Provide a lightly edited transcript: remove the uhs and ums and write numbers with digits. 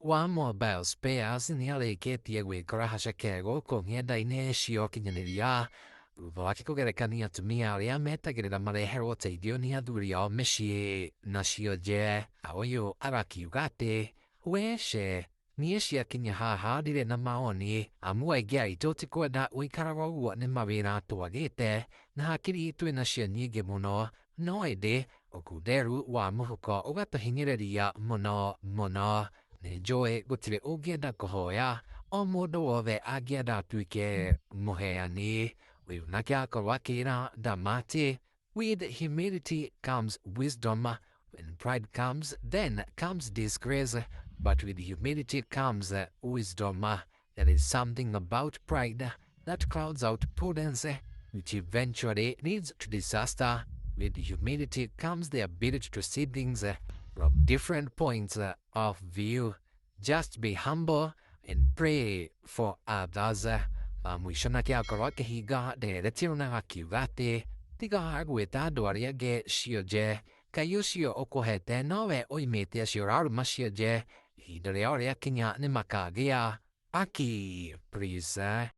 One mobile spares in the alley get the away Grahashakego, Congiadaine, Shiokinania, Vakiko get a cania to me, Aria meta get a mare herote, Dionia Durio, Messie, Nashioje, Aoyo, Araki Ugate, where she. Nieshia Kenya ha did na maoni, amua gai totiko da wikarawa what ne marina to agete, na hakiri to na shia nige mono, no ide, okuderu wa muhuko, ogata hingeria mono, ne joe gutire ogeda kohoya, o modo ove ageda tuike moheani, we nakia kawakira damati. With humility comes wisdom. When pride comes, then comes disgrace. But with humility comes wisdom. There is something about pride that clouds out prudence, which eventually leads to disaster. With humility comes the ability to see things from different points of view. Just be humble and pray for others. Mwisho na kia koroke higa de retiro na hakiwate. Tiga hagweta doria ge shioje. Kayushio okohete nowe oimete shioraru mashioje. Hidoreoria kinya ni makagia. Aki, please.